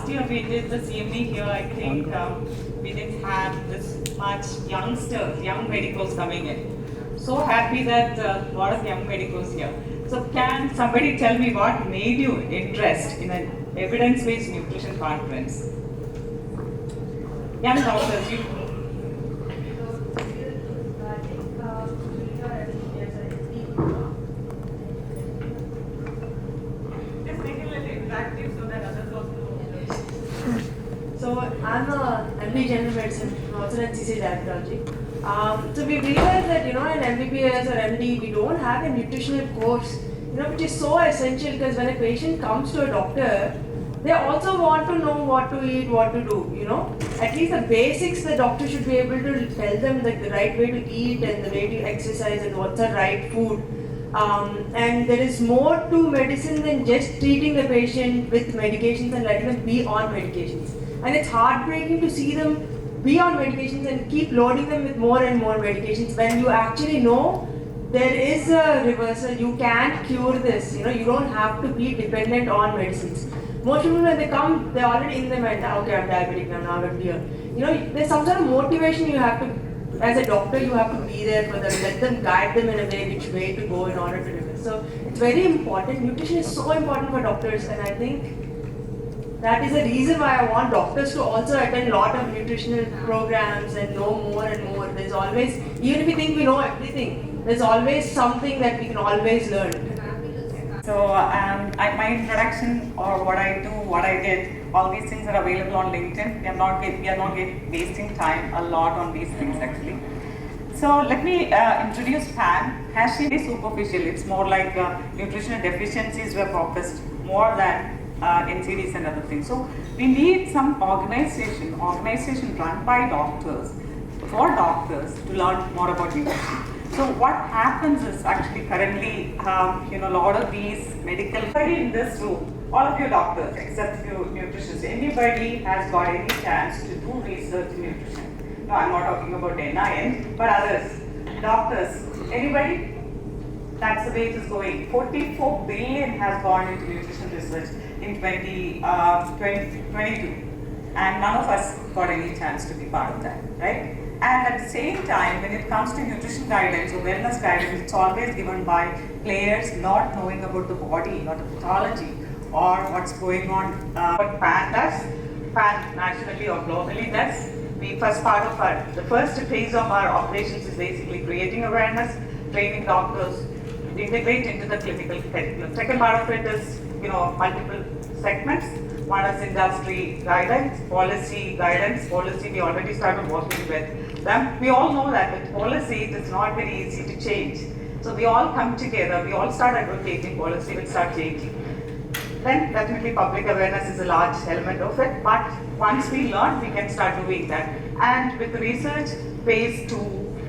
last year we did the CME here, I think we didn't have this much youngsters, young medicals coming in. So happy that a lot of young medicals here. So can somebody tell me what made you interest in an evidence-based nutrition conference? Young doctors, you. So I'm a MD General Medicine, also at CC Diabetology. So we realized that in MBBS or MD we don't have a nutritional course, which is so essential because when a patient comes to a doctor, they also want to know what to eat, what to do. At least the basics the doctor should be able to tell them the right way to eat and the way to exercise and what's the right food. And there is more to medicine than just treating the patient with medications and letting them be on medications. And it's heartbreaking to see them be on medications and keep loading them with more and more medications when you actually know there is a reversal. You can cure this. You don't have to be dependent on medicines. Most people when they come, they're already in their mind. Okay, I'm diabetic now. I'm here. There's some sort of motivation you have to, as a doctor, you have to be there for them. Let them guide them in a way, which way to go in order to do this. So it's very important. Nutrition is so important for doctors, and I think that is the reason why I want doctors to also attend a lot of nutritional programs and know more and more. There's always, even if we think we know everything, there's always something that we can always learn. So my introduction or what I do, what I did, all these things are available on LinkedIn. We are not wasting time a lot on these things actually. So let me introduce Pan. Has she been superficial? It's more like nutritional deficiencies were focused more than NCDs and other things. So we need some organization run by doctors, for doctors to learn more about nutrition. So what happens is actually currently, a lot of these medical, everybody in this room, all of you doctors except few nutritionists, anybody has got any chance to do research in nutrition. No, I'm not talking about NIN, but others, doctors, anybody? That's the way it is going. 44 billion has gone into nutrition research in 2022, and none of us got any chance to be part of that, right? And at the same time, when it comes to nutrition guidance or wellness guidance, it's always given by players not knowing about the body or the pathology or what's going on. What PAN does, PAN nationally or globally does, the first phase of our operations is basically creating awareness, training doctors, integrate into the clinical curriculum. Second part of it is, multiple segments. One is industry guidance, policy guidance. Policy, we already started working with them. We all know that with policy, it is not very easy to change. So we all come together, we all start advocating policy, will start changing. Then definitely public awareness is a large element of it, but once we learn, we can start doing that. And with the research, phase 2,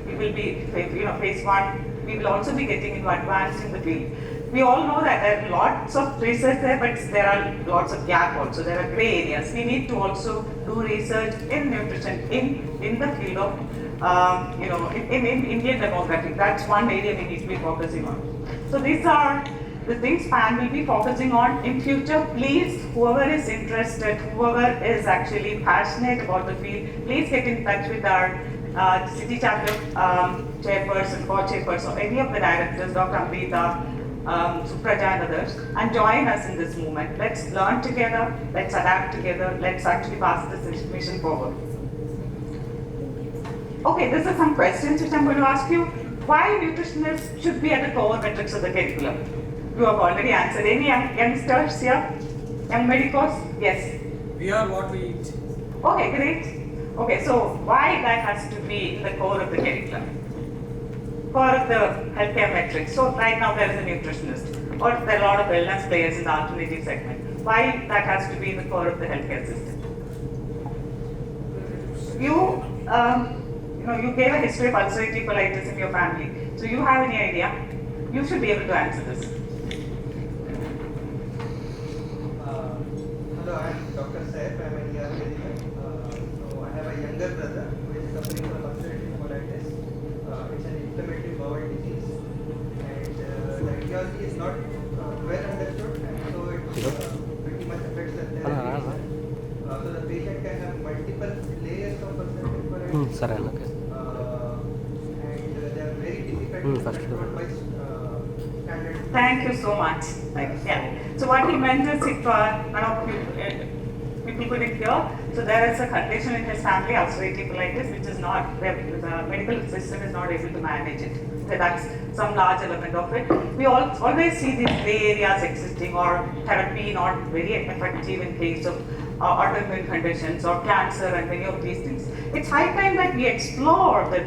we will be, phase 1, we will also be getting into advancing the field. We all know that there are lots of research there, but there are lots of gap also. There are gray areas. We need to also do research in nutrition, in the field of, in Indian demographic. That's one area we need to be focusing on. So these are the things PAN will be focusing on in future. Please, whoever is interested, whoever is actually passionate about the field, please get in touch with our city chapter chairperson, co-chairperson, or any of the directors, Dr. Amrita, Supraja and others, and join us in this movement. Let's learn together, let's adapt together, let's actually pass this mission forward. Okay, these are some questions which I'm going to ask you. Why nutritionists should be at the core metrics of the curriculum? You have already answered. Any youngsters here? Young medicals? Yes. We are what we eat. Okay, great. Okay, so why that has to be in the core of the curriculum? Core of the healthcare metrics. So right now there is a nutritionist, or there are a lot of wellness players in the alternative segment. Why that has to be in the core of the healthcare system? You gave a history of ulcerative colitis in your family. So you have any idea? You should be able to answer this. Hello, I am Dr. Saif. I am an ER medical. So I have a younger brother who is suffering from ulcerative colitis. It's an inflammatory bowel disease, and the etiology is not well understood, and so it pretty much affects the therapy. so much. Like, yeah. So what he meant is if people couldn't cure, so there is a condition in his family, ulcerative colitis, which is not, the medical system is not able to manage it. So that's some large element of it. We always see these gray areas existing, or therapy not very effective in case of autoimmune conditions or cancer and many of these things. It's high time that we explore the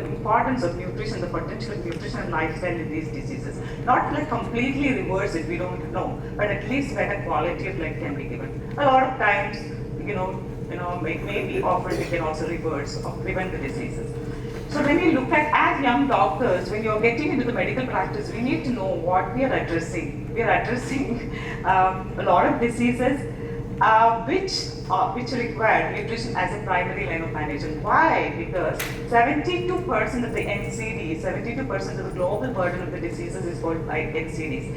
importance of nutrition, the potential of nutrition and lifestyle in these diseases. Not like completely reverse it, we don't know, but at least better quality of life can be given. A lot of times, maybe often we can also reverse or prevent the diseases. So when we look at, as young doctors, when you're getting into the medical practice, we need to know what we are addressing. We are addressing a lot of diseases which require nutrition as a primary line of management. Why? Because 72% of the NCDs, 72% of the global burden of the diseases is called by NCDs,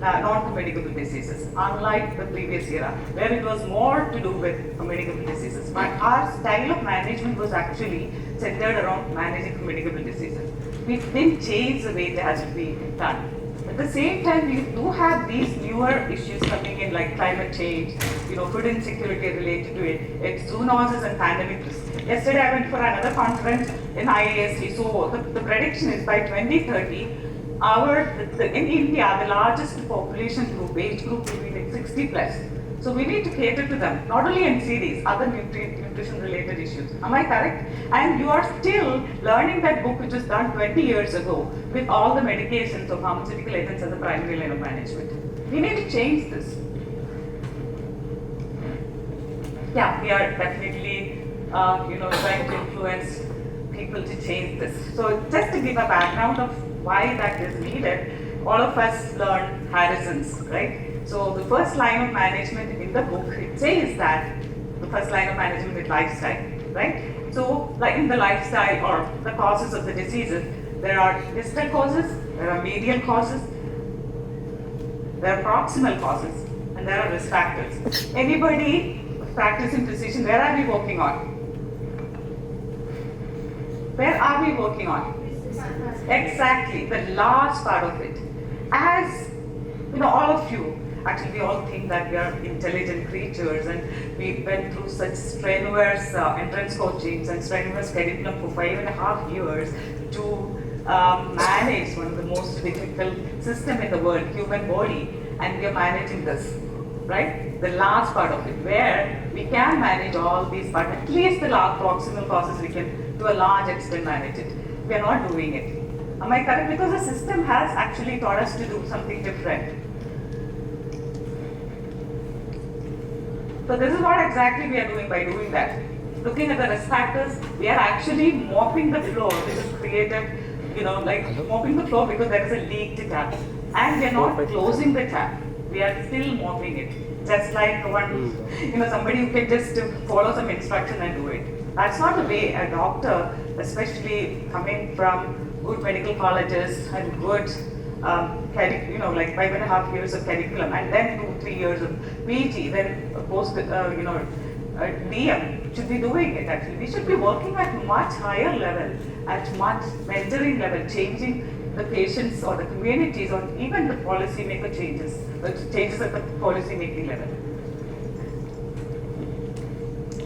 non-communicable diseases, unlike the previous era, where it was more to do with communicable diseases. But our style of management was actually centered around managing communicable diseases. We didn't change the way it has to be done. At the same time, we do have these newer issues coming in, like climate change, food insecurity related to it, it's zoonoses and pandemic risk. Yesterday, I went for another conference in IASC. So the prediction is by 2030, in India, the largest population group, age group will be like 60 plus. So we need to cater to them, not only NCDs, other nutrition related issues. Am I correct? And you are still learning that book which was done 20 years ago with all the medications or pharmaceutical agents as a primary line of management. We need to change this. Yeah, we are definitely trying to influence people to change this. So just to give a background of why that is needed, all of us learned Harrison's, right? So the first line of management in the book, it says that the first line of management is lifestyle, right? So like in the lifestyle or the causes of the diseases, there are distal causes, there are medial causes, there are proximal causes, and there are risk factors. Anybody practicing precision, where are we working on? Where are we working on? Exactly, the last part of it. As all of you, actually we all think that we are intelligent creatures, and we went through such strenuous entrance coachings and strenuous curriculum for 5.5 years to manage one of the most difficult system in the world, human body, and we are managing this, right? The last part of it, where we can manage all these parts, at least the proximal causes we can to a large extent manage it. We are not doing it. Am I correct? Because the system has actually taught us to do something different. So this is what exactly we are doing by doing that. Looking at the risk factors, we are actually mopping the floor, which is created, mopping the floor because there is a leaked tap. And we are not closing the tap. We are still mopping it. Just like somebody who can just follow some instruction and do it. That's not the way a doctor, especially coming from good medical colleges and good, like 5.5 years of curriculum, and then 2-3 years of PG, then post, DM, should be doing it actually. We should be working at much higher level, at much mentoring level, changing the patients or the communities or even the policy maker changes at the policy making level.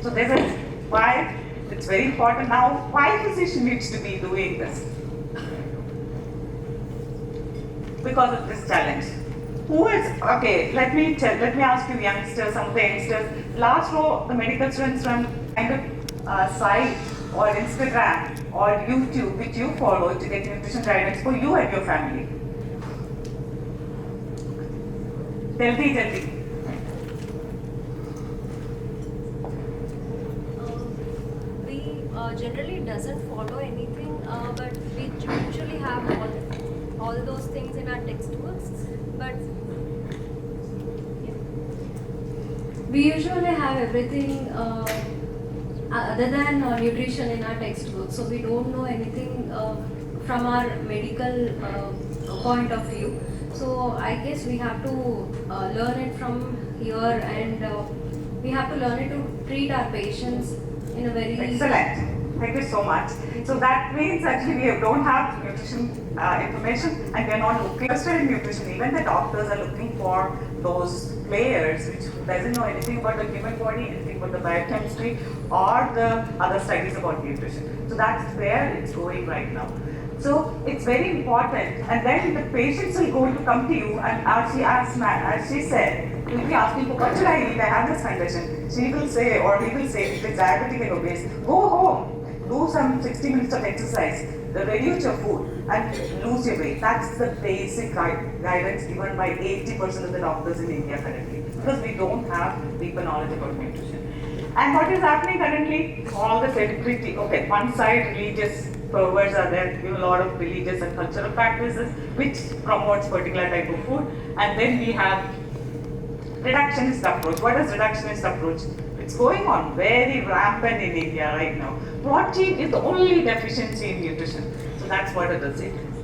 So this is why it's very important now, why physician needs to be doing this. Because of this challenge. Who is, okay, let me ask you youngsters, some of the youngsters, last row, the medical students from kind of site or Instagram or YouTube which you follow to get nutrition guidance for you and your family. Jaldi. We generally doesn't follow anything, but we usually have all those things in our textbooks, but we usually have everything other than nutrition in our textbooks, so we don't know anything from our medical point of view. So I guess we have to learn it from here, and we have to learn it to treat our patients in a very Excellent. Thank you so much. So that means actually we don't have nutrition information and we are not looking in nutrition. Even the doctors are looking for those players which doesn't know anything about the human body, anything about the biochemistry or the other studies about nutrition. So that's where it's going right now. So it's very important, and then the patients will go to come to you, and as she said, you'll be asking for what should I eat? I have this condition. She will say, or he will say, if it's diabetic and obese, go home, do some 60 minutes of exercise, reduce your food, and lose your weight. That's the basic guidance given by 80% of the doctors in India currently, because we don't have deeper knowledge about nutrition. And what is happening currently? All the celebrity, okay, one side religious perverts are there, a lot of religious and cultural practices which promotes particular type of food, and then we have reductionist approach. What is reductionist approach? It's going on very rampant in India right now. Protein is the only deficiency in nutrition. So that's what it is.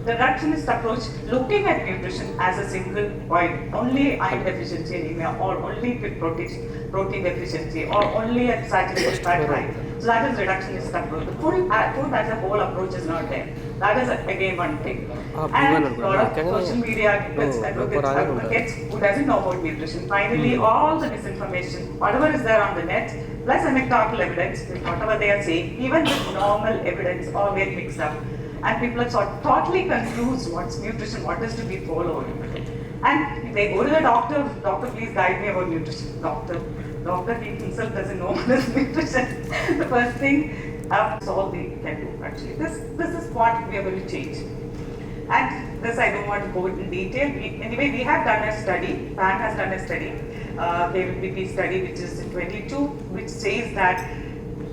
The reductionist approach, looking at nutrition as a single point, only iron deficiency anemia, or only protein deficiency, or only a saturated fat high. So that is reductionist approach. The food as a whole approach is not there. That is again one thing. And a lot of social media advocates who doesn't know about nutrition. Finally, all the misinformation, whatever is there on the net, plus anecdotal evidence, whatever they are saying, even with normal evidence, all get mixed up. And people are totally confused what's nutrition, what is to be followed. And they go to the doctor, doctor please guide me about nutrition. Doctor he himself doesn't know what is nutrition. The first thing, that's all we can do actually. This is what we are going to change. And this I don't want to go in detail. Anyway, we have done a study, PAN has done a study, KVPP study which is in 22, which says that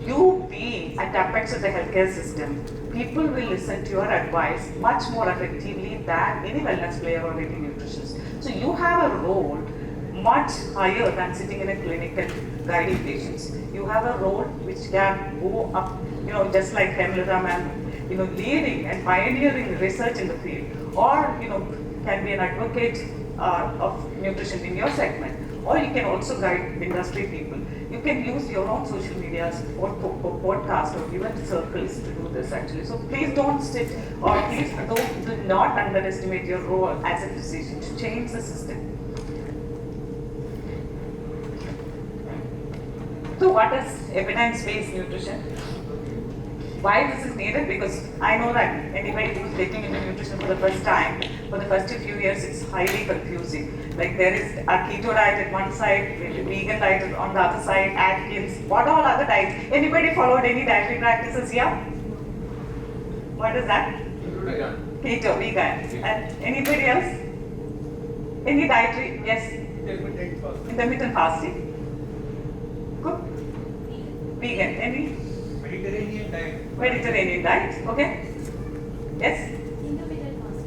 you being at the apex of the healthcare system, people will listen to your advice much more effectively than any wellness player or any nutritionist. So you have a role much higher than sitting in a clinic and guiding patients. You have a role which can go up, just like Hemalatha ma'am, leading and pioneering research in the field, or can be an advocate of nutrition in your segment, or you can also guide industry people. You can use your own social media or podcast or even circles to do this actually. So please don't sit, or please do not underestimate your role as a physician to change the system. So what is evidence-based nutrition? Why this is needed? Because I know that anybody who is getting into nutrition for the first time, for the first few years, it's highly confusing. Like there is a keto diet at one side, vegan diet on the other side, Atkins, what all other diets? Anybody followed any dietary practices here? What is that? Keto, vegan. And anybody else? Any dietary? Yes? Intermittent fasting. Good. Vegan. Any? Mediterranean diet. Okay. Yes?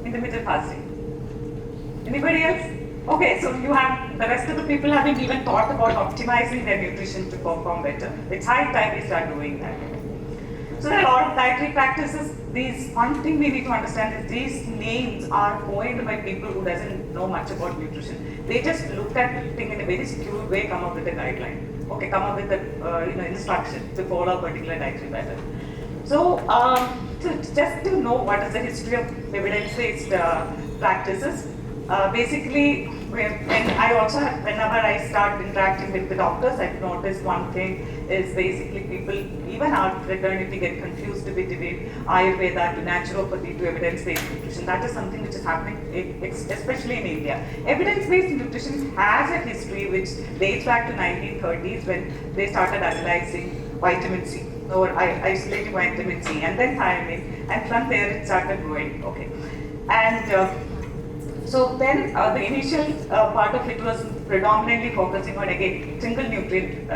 Intermittent fasting. Anybody else? Okay, so you have, the rest of the people haven't even thought about optimizing their nutrition to perform better. It's high time we start doing that. So there are a lot of dietary practices. One thing we need to understand is these names are coined by people who doesn't know much about nutrition. They just look at the thing in a very skewed way, come up with a guideline. Okay, come up with the instruction to follow a particular dietary pattern. So just to know what is the history of evidence-based practices, basically, whenever I start interacting with the doctors, I've noticed one thing is basically people, even our fraternity, get confused between Ayurveda to naturopathy to evidence-based nutrition. That is something which is happening, especially in India. Evidence-based nutrition has a history which dates back to 1930s when they started analyzing vitamin C, or isolating vitamin C, and then thiamine, and from there it started growing. Okay, and so then the initial part of it was predominantly focusing on, again, single nutrient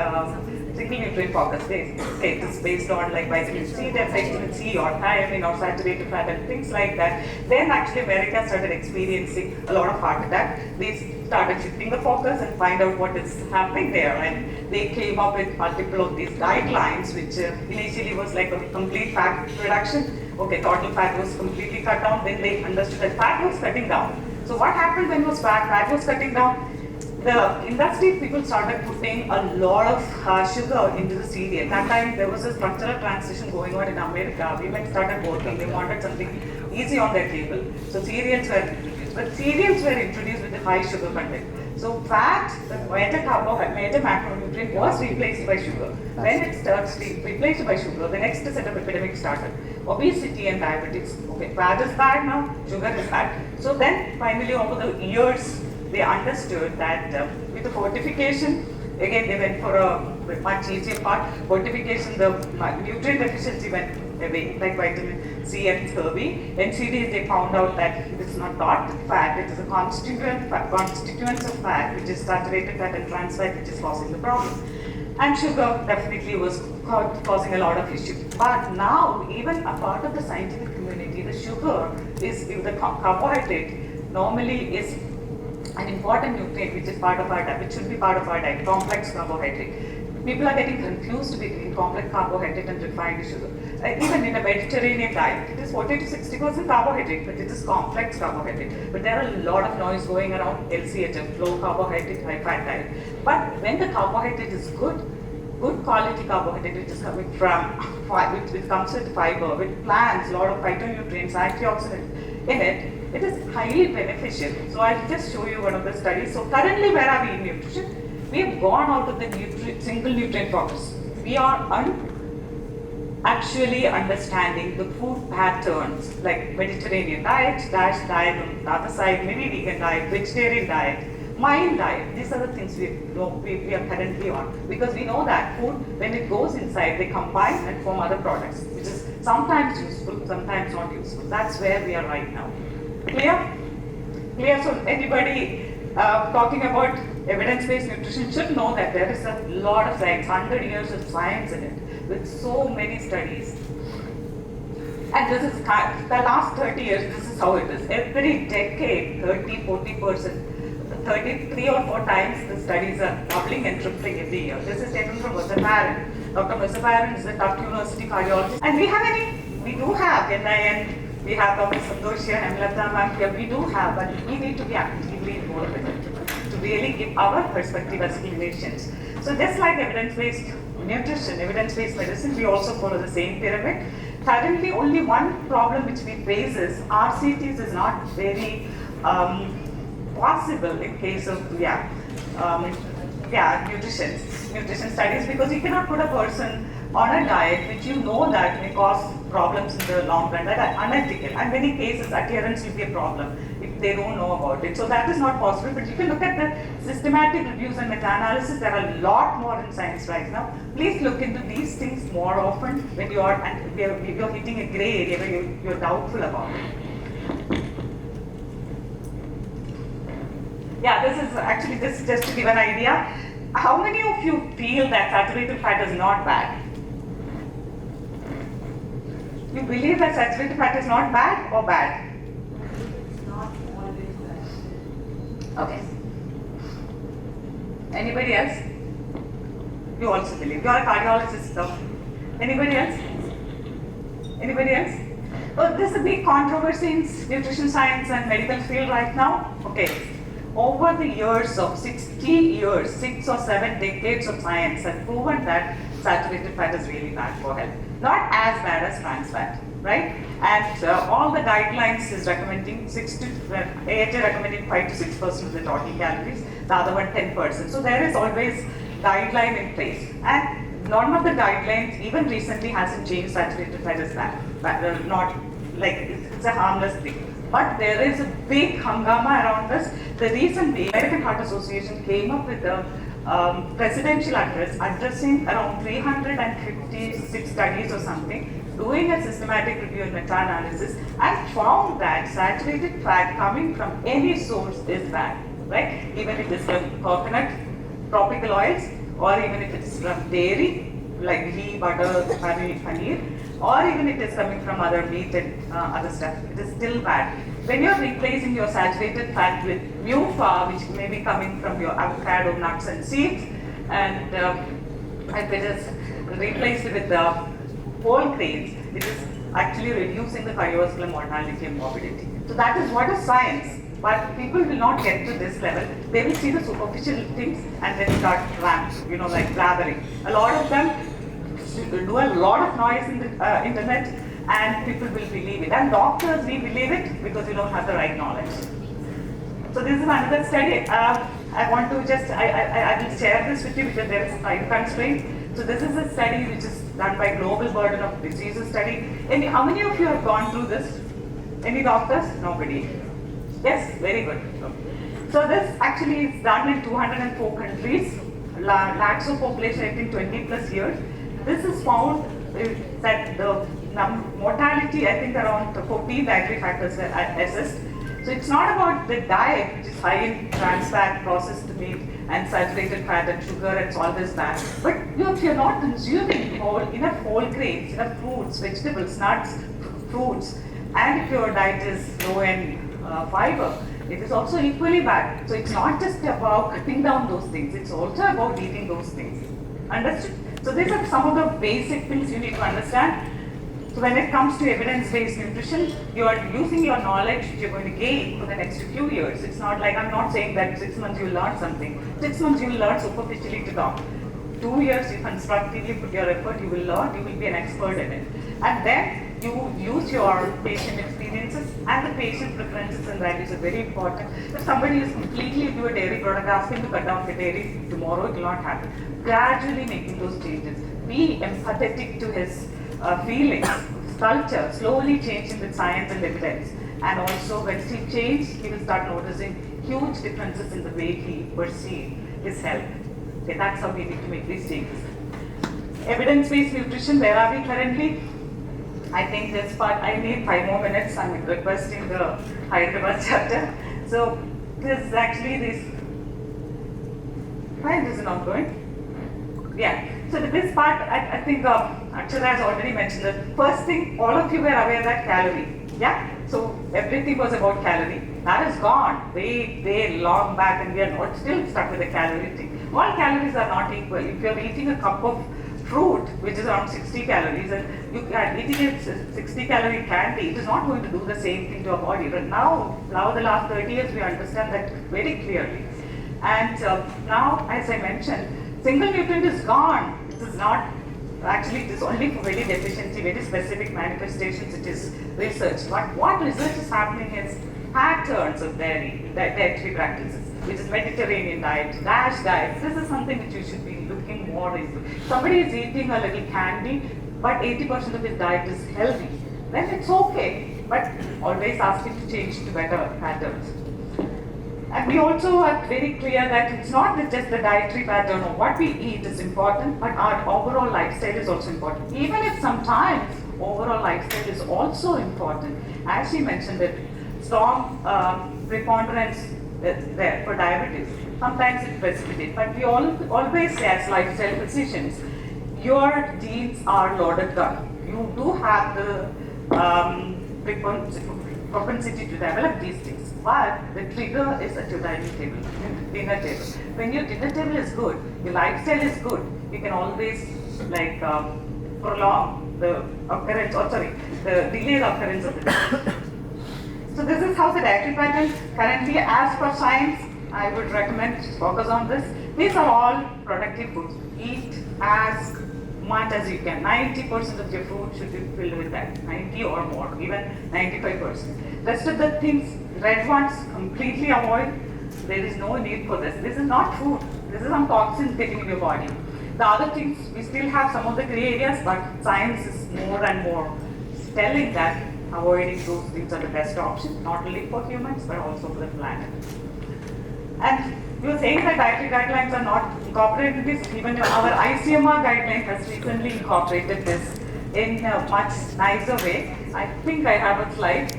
focus. It is based on like vitamin C, vitamin C or thiamine or saturated fat and things like that. Then actually America started experiencing a lot of heart attack. They started shifting the focus and find out what is happening there, and they came up with multiple of these guidelines, which initially was like a complete fat reduction. Okay, total fat was completely cut down. Then they understood that fat was cutting down. So what happened when fat was cutting down? the industry people started putting a lot of sugar into the cereal. That time there was a structural transition going on in America. Women started working, they wanted something easy on their table. So cereals were introduced. But cereals were introduced with a high sugar content. So fat, the major carbohydrate, major macronutrient was replaced by sugar. When it starts replaced by sugar, the next set of epidemic started. Obesity and diabetes. Okay, fat is bad now, sugar is bad. So then finally over the years, they understood that with the fortification, again they went for a much easier part. Fortification, the nutrient deficiency went away, like vitamin C and scurvy. NCDs, they found out that it is not fat, it is a constituents of fat, which is saturated fat and trans fat, which is causing the problem. And sugar definitely was causing a lot of issues. But now, even a part of the scientific community, the sugar is, the carbohydrate normally is an important nutrient which is part of our diet, which should be part of our diet, complex carbohydrate. People are getting confused between complex carbohydrate and refined sugar. Even in a Mediterranean diet, it is 40 to 60% carbohydrate, but it is complex carbohydrate. But there are a lot of noise going around LCHF, low carbohydrate, high fat diet. But when the carbohydrate is good quality carbohydrate, which is coming from, which comes with fiber, with plants, a lot of phytonutrients, antioxidants in it, it is highly beneficial. So I'll just show you one of the studies. So currently, where are we in nutrition? We have gone out of the single nutrient focus. We are actually understanding the food patterns, like Mediterranean diet, DASH diet on the other side, maybe vegan diet, vegetarian diet, mild diet. These are the things we are currently on, because we know that food, when it goes inside, they combine and form other products, which is sometimes useful, sometimes not useful. That's where we are right now. Clear? Clear? So anybody talking about evidence-based nutrition should know that there is a lot of science, 100 years of science in it, with so many studies. And this is the last 30 years, this is how it is. Every decade, 30-40%. 33 or 4 times the studies are doubling and tripling every year. This is taken from Muzaffar. Dr. Muzaffar is a Tufts University cardiologist. And we do have NIN, we have Dr. Santosh here, Hemalatha ma'am here, we do have, but we need to be actively involved with it to really give our perspective as clinicians. So just like evidence-based nutrition, evidence-based medicine, we also follow the same pyramid. Currently, only one problem which we face is RCTs is not very possible in case of nutrition studies, because you cannot put a person on a diet which you know that may cause problems in the long run, that are unethical. And many cases adherence will be a problem if they don't know about it. So that is not possible. But you can look at the systematic reviews and meta-analysis. There are a lot more in science right now. Please look into these things more often when you are you're hitting a gray area where you're doubtful about it. Yeah, this is actually just to give an idea. How many of you feel that saturated fat is not bad? You believe that saturated fat is not bad or bad? It's not always bad. Okay. Anybody else? You also believe. You are a cardiologist, so. Anybody else? Anybody else? Oh, there's a big controversy in nutrition science and medical field right now. Okay. Over the years of 60 years, 6 or 7 decades of science have proven that saturated fat is really bad for health. Not as bad as trans fat, right? And all the guidelines is recommending AHA recommending 5 to 6% of the total calories, the other one 10%. So there is always guideline in place. And none of the guidelines, even recently, hasn't changed saturated fat as bad. Not like it's a harmless thing. But there is a big hangama around this. The reason the American Heart Association came up with a presidential address addressing around 356 studies or something, doing a systematic review and meta-analysis, and found that saturated fat coming from any source is bad, right? Even if it is from coconut, tropical oils, or even if it is from dairy, like ghee, butter, paneer, or even if it is coming from other meat and other stuff, it is still bad. When you are replacing your saturated fat with MUFA, which may be coming from your avocado, nuts and seeds, and if it is replaced with the whole grains, it is actually reducing the cardiovascular mortality and morbidity. So that is what is science. But people will not get to this level. They will see the superficial things and then start like blabbering. A lot of them do a lot of noise in the internet, and people will believe it. And doctors, we believe it because we don't have the right knowledge. So this is another study. I want to just, I will share this with you because there is time constraint. So this is a study which is done by Global Burden of Diseases study. How many of you have gone through this? Any doctors? Nobody. Yes, very good. So this actually is done in 204 countries, lakhs of population, I think 20 plus years. This is found that the mortality, I think around 14 dietary factors were assessed. So it's not about the diet, which is high in trans fat, processed meat, and saturated fat and sugar, it's always bad. But if you're not consuming enough whole grains, enough fruits, vegetables, nuts, fruits, and if your diet is low in fiber, it is also equally bad. So it's not just about cutting down those things, it's also about eating those things. Understood? So these are some of the basic things you need to understand. So when it comes to evidence-based nutrition, you are using your knowledge which you're going to gain for the next few years. It's not like, I'm not saying that 6 months you'll learn something. 6 months you will learn superficially to talk. 2 years you constructively put your effort, you will learn, you will be an expert in it. And then you use your patient experiences and the patient preferences and values are very important. If somebody is completely into a dairy product, ask him to cut down the dairy tomorrow, it will not happen. Gradually making those changes. Be empathetic to his feelings, culture, slowly changing with science and evidence. And also when he changes, he will start noticing huge differences in the way he perceives his health. Okay, that's how we need to make these changes. Evidence-based nutrition, where are we currently? I think this part, I need 5 more minutes. I'm requesting the Hyderabad chapter. So this is actually this, why this is not going? Yeah, so this part, I think Akshara has already mentioned the first thing, all of you were aware that calorie, yeah? So everything was about calorie. That is gone way long back and we are not still stuck with the calorie thing. All calories are not equal. If you are eating a cup of fruit, which is around 60 calories, and you are eating a 60 calorie candy, it is not going to do the same thing to our body. But now the last 30 years, we understand that very clearly. And now, as I mentioned, single nutrient is gone. This is not, actually it is only for very deficiency, very specific manifestations it is research. But what research is happening is patterns of dietary practices, which is Mediterranean diet, DASH diet. This is something which you should be looking more into. Somebody is eating a little candy, but 80% of his diet is healthy. Then it's okay, but always ask him to change to better patterns. And we also are very clear that it's not just the dietary pattern or what we eat is important, but our overall lifestyle is also important. Even if sometimes overall lifestyle is also important, as she mentioned it, strong preponderance there for diabetes. Sometimes it precipitates, but we always say as lifestyle physicians, your genes are loaded gun. You do have the propensity to develop these things, but the trigger is at your dining table, dinner table. When your dinner table is good, your lifestyle is good, you can always prolong the occurrence, the delayed occurrence of the disease. So this is how the dietary pattern currently, as per science, I would recommend focus on this. These are all productive foods. Eat as much as you can. 90% of your food should be filled with that. 90 or more, even 95%. Rest of the things, red ones, completely avoid. There is no need for this. This is not food. This is some toxins getting in your body. The other things, we still have some of the gray areas, but science is more and more telling that avoiding those things are the best option, not only for humans, but also for the planet. And you were saying that dietary guidelines are not incorporated in this. Even our ICMR guideline has recently incorporated this in a much nicer way. I think I have a slide.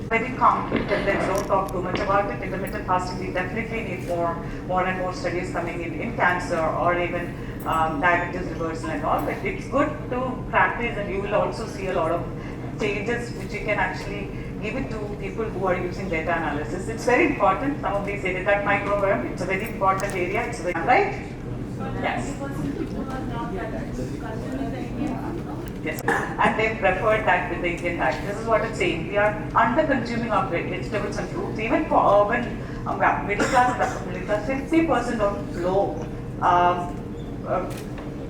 Very concrete, and then don't talk too much about it. Intermittent fasting, we definitely need more and more studies coming in cancer or even diabetes reversal and all. But it's good to practice, and you will also see a lot of changes which you can actually give it to people who are using data analysis. It's very important. Some of these areas, that microbiome, it's a very important area. It's very, right? Yes. Yes, and they preferred that with the Indian diet. This is what it's saying. We are under-consuming our vegetables and fruits. Even for urban middle class and upper middle class, 50% of low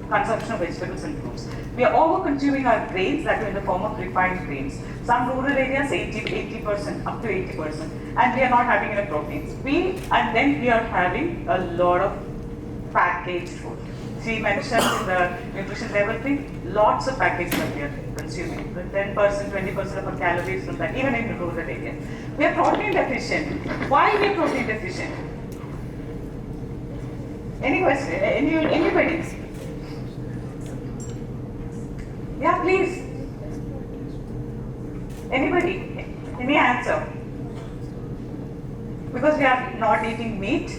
consumption of vegetables and fruits. We are over-consuming our grains, that are in the form of refined grains. Some rural areas, 80%, up to 80%, and we are not having enough proteins. And then we are having a lot of packaged food. She mentioned in the nutrition level 3, lots of packaged that we are consuming. 10%, 20% of our calories from that, even in the rural areas. We are protein deficient. Why we are protein deficient? Any question? Anybody? Yeah, please. Anybody? Any answer? Because we are not eating meat.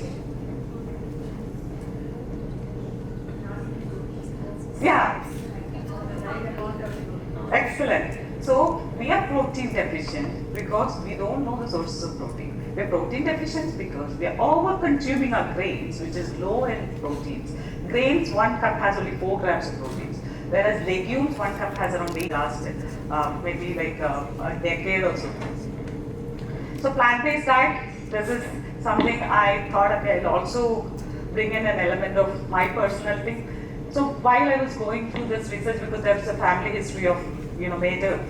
Yeah. Excellent. So we are protein deficient because we don't know the sources of protein. We are protein deficient because we are over consuming our grains, which is low in proteins. Grains, 1 cup has only 4 grams of proteins, whereas legumes, 1 cup has around 8 lasted, maybe like a decade or so. So plant-based diet, this is something I thought I'll also bring in an element of my personal thing. So while I was going through this research, because there's a family history of major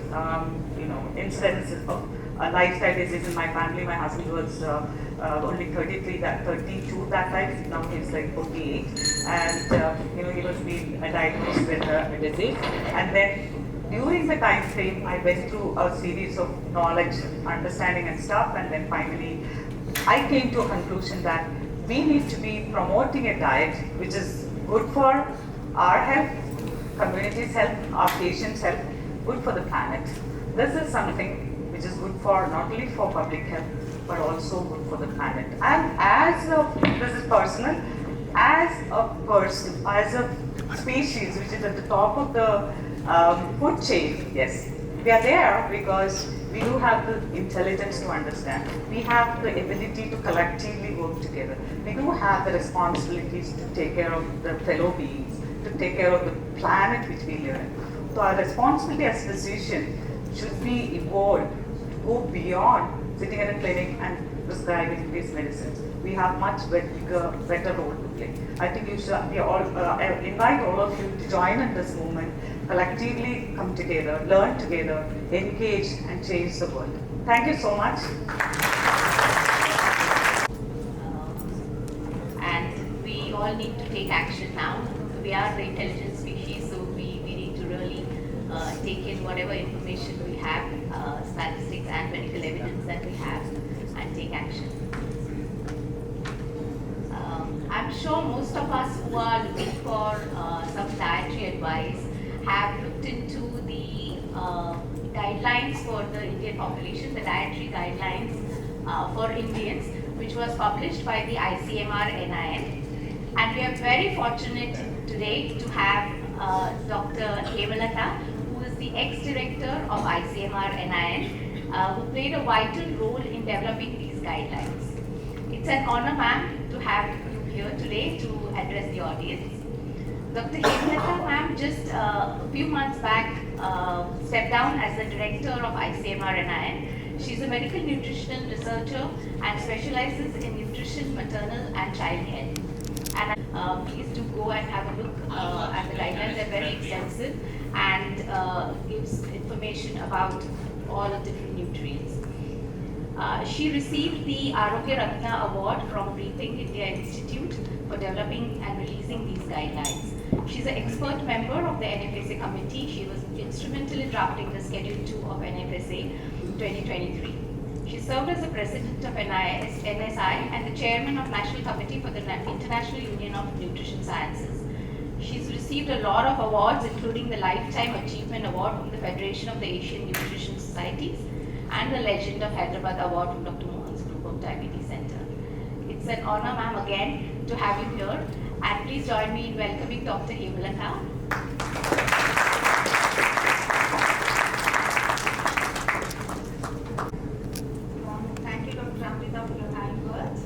incidents of lifestyle disease in my family. My husband was only 32 that time. Now he's like 48, and he was being diagnosed with a disease. And then during the time frame, I went through a series of knowledge, understanding, and stuff, and then finally, I came to a conclusion that we need to be promoting a diet which is good for our health, community's health, our patients' health, good for the planet. This is something which is good for not only for public health but also good for the planet. And this is personal, as a person, as a species which is at the top of the food chain, yes, we are there because we do have the intelligence to understand. We have the ability to collectively work together. We do have the responsibilities to take care of the fellow beings, to take care of the planet which we live in. So our responsibility as physicians should be evolved to go beyond sitting in a clinic and prescribing these medicines. We have much bigger, better role to play. I think you should invite all of you to join in this movement, collectively come together, learn together, engage, and change the world. Thank you so much. And we all need to take action now. We are the intelligent species, so we need to really take in whatever information we have, statistics and medical evidence that we have, and take action. I'm sure most of us who are looking for some dietary advice have looked into the guidelines for the Indian population, the dietary guidelines for Indians, which was published by the ICMR-NIN. And we are very fortunate today to have Dr. Hemalatha, who is the Ex-Director of ICMR-NIN, who played a vital role in developing these guidelines. It's an honor, ma'am, to have you here today to address the audience. Dr. Hemalatha, ma'am, just a few months back stepped down as the Director of ICMR-NIN. She's a medical nutritional researcher and specializes in nutrition, maternal and child health. And please do go and have a look at the guidelines. They're very extensive and gives information about all the different nutrients. She received the AAROGYA RATNA Award from Rethink India Institute for developing and releasing these guidelines. She's an expert member of the NFSA committee. She was instrumental in drafting the Schedule 2 of NFSA 2023. She served as the President of NSI and the Chairman of National Committee for the International Union of Nutrition Sciences. She's received a lot of awards, including the Lifetime Achievement Award from the Federation of the Asian Nutrition Societies and the Legend of Hyderabad Award from Dr. Mohan's Group of Diabetes Center. It's an honor, ma'am, again to have you here. And please join me in welcoming Dr. Hemalatha. Thank you, Dr. Amrita, for your kind words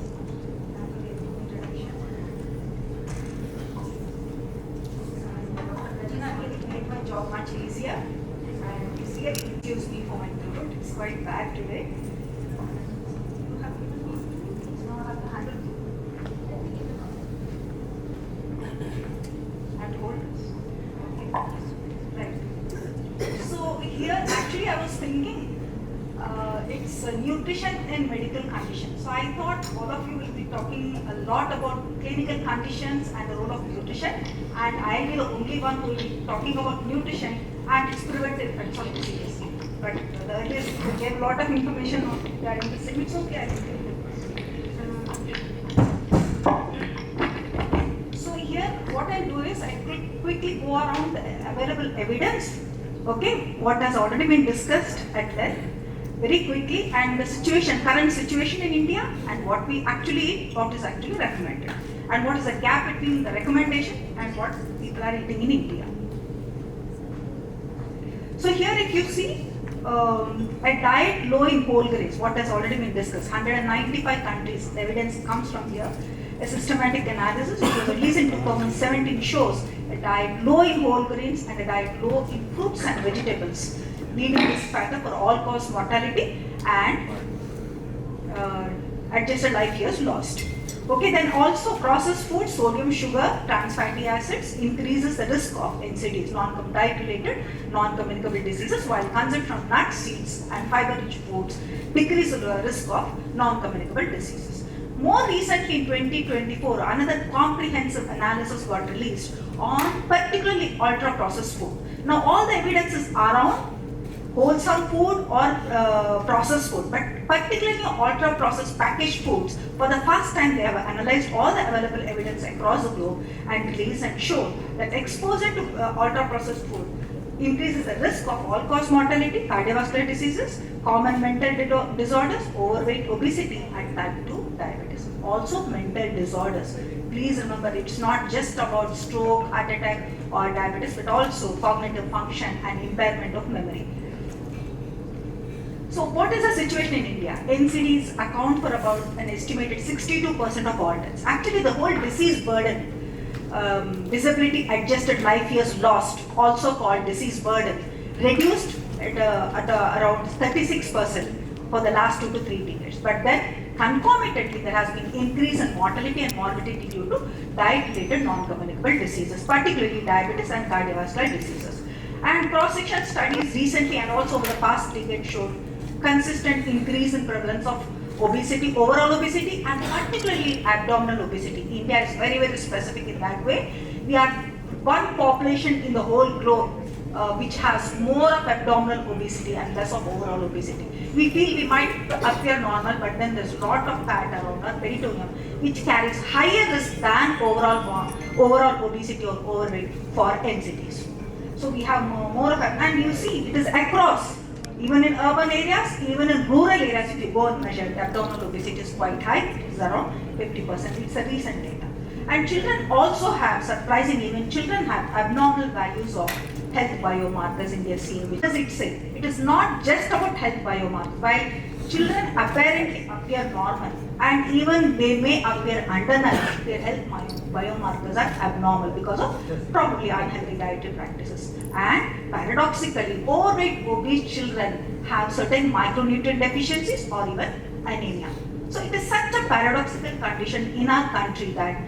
and for the introduction. job much easier. And you see, excuse me for my throat, it's quite bad today. You have given me, now I have to handle. And hold this. Okay. Right. So here, actually, I was thinking, it's nutrition in medical conditions. So I thought all of you will be talking a lot about clinical conditions and the role of nutrition, and I'll be the only one who will be talking about nutrition and its preventive effects on disease. But the earlier gave a lot of information on regarding the same. It's okay, I think. So here, what I'll do is I quickly go around the available evidence. Okay, what has already been discussed at length. Very quickly, and the situation, current situation in India, and what we actually eat, what is actually recommended, and what is the gap between the recommendation and what people are eating in India. So here, if you see a diet low in whole grains, what has already been discussed, 195 countries, the evidence comes from here. A systematic analysis which was released in 2017 shows a diet low in whole grains and a diet low in fruits and vegetables, leading risk factor for all-cause mortality and adjusted life years lost. Okay, then also processed food, sodium, sugar, trans fatty acids increases the risk of NCDs, diet-related non-communicable diseases, while consumption from nuts, seeds, and fiber-rich foods decreases the risk of non-communicable diseases. More recently, in 2024, another comprehensive analysis got released on particularly ultra-processed food. Now, all the evidence is around wholesome food or processed food, but particularly ultra-processed packaged foods. For the first time, they have analyzed all the available evidence across the globe and released and shown that exposure to ultra-processed food increases the risk of all-cause mortality, cardiovascular diseases, common mental disorders, overweight, obesity, and type 2 diabetes. Also, mental disorders. Please remember, it's not just about stroke, heart attack, or diabetes, but also cognitive function and impairment of memory. So what is the situation in India? NCDs account for about an estimated 62% of all deaths. Actually, the whole disease burden, disability adjusted life years lost, also called disease burden, reduced at around 36% for the last 2 to 3 decades. But then concomitantly, there has been increase in mortality and morbidity due to diet-related non-communicable diseases, particularly diabetes and cardiovascular diseases. And cross-section studies recently and also over the past decade showed consistent increase in prevalence of obesity, overall obesity, and particularly abdominal obesity. India is very, very specific in that way. We are one population in the whole globe which has more of abdominal obesity and less of overall obesity. We feel we might appear normal, but then there's a lot of fat around our peritoneum which carries higher risk than overall obesity or overweight for NCDs. So we have more of that, and you see it is across. Even in urban areas, even in rural areas, if you go and measure, the abdominal obesity is quite high. It is around 50%. It's a recent data. And children also have, surprisingly, even children have abnormal values of health biomarkers in their serum. What does it say? It is not just about health biomarkers. While children apparently appear normal, and even they may appear undernourished, their health biomarkers are abnormal because of probably unhealthy dietary practices. And paradoxically, overweight, obese children have certain micronutrient deficiencies or even anemia. So it is such a paradoxical condition in our country that,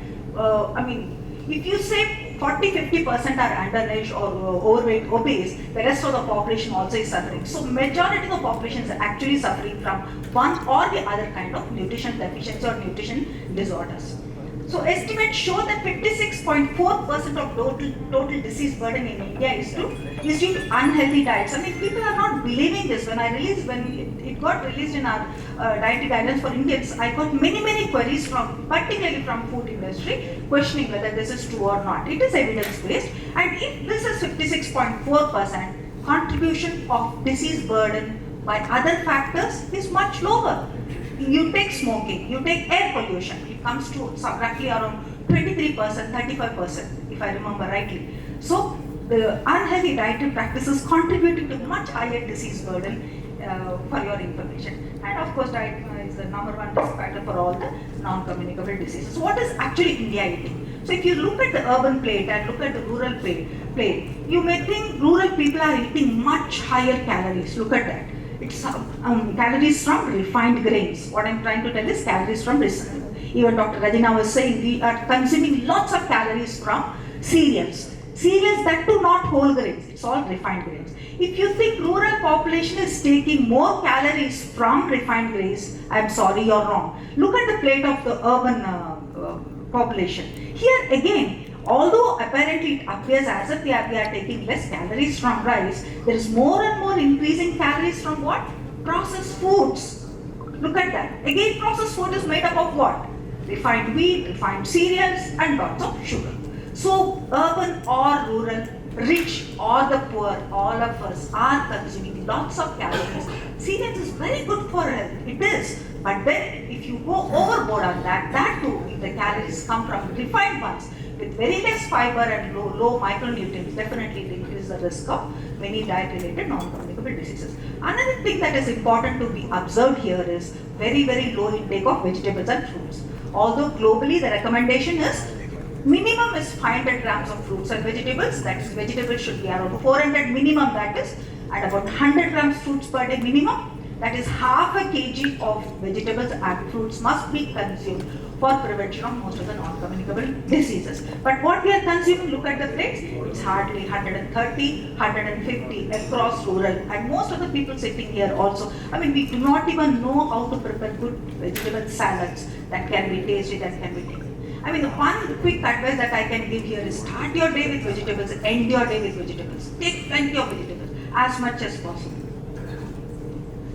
if you say 40-50% are undernourished or overweight, obese, the rest of the population also is suffering. So majority of the population is actually suffering from one or the other kind of nutrition deficiency or nutrition disorders. So estimates show that 56.4% of total disease burden in India is due to unhealthy diets. People are not believing this. When it got released in our dietary guidelines for Indians, I got many queries particularly from food industry, questioning whether this is true or not. It is evidence-based, and if this is 56.4%, contribution of disease burden by other factors is much lower. You take smoking, you take air pollution, it comes to roughly around 23%, 35%, if I remember rightly. So the unhealthy dietary practices contributing to much higher disease burden for your information. And of course, diet is the number one risk factor for all the non-communicable diseases. So what is actually India eating? So if you look at the urban plate and look at the rural plate, you may think rural people are eating much higher calories. Look at that. It's calories from refined grains. What I'm trying to tell is calories from even Dr. Rajeena was saying we are consuming lots of calories from cereals. Cereals that do not whole grains. It's all refined grains. If you think rural population is taking more calories from refined grains, I'm sorry, you're wrong. Look at the plate of the urban population. Here again, although apparently it appears as if we are taking less calories from rice, there is more and more increasing calories from what? Processed foods. Look at that. Again, processed food is made up of what? Refined wheat, refined cereals, and lots of sugar. So, urban or rural, rich or the poor, all of us are consuming lots of calories. Cereals is very good for health. It is. But then, if you go overboard on that too, if the calories come from refined ones, with very less fiber and low micronutrients, definitely it increases the risk of many diet-related non-communicable diseases. Another thing that is important to be observed here is very, very low intake of vegetables and fruits. Although globally the recommendation is minimum is 500 grams of fruits and vegetables, that is vegetables should be around 400 minimum, that is, and about 100 grams fruits per day minimum, that is half a kg of vegetables and fruits must be consumed for prevention of most of the non-communicable diseases. But what we are consuming, look at the plates, it's hardly 130, 150 across rural, and most of the people sitting here also, I mean, we do not even know how to prepare good vegetable salads that can be tasted and can be taken. I mean, the one quick advice that I can give here is start your day with vegetables, end your day with vegetables. Take plenty of vegetables, as much as possible.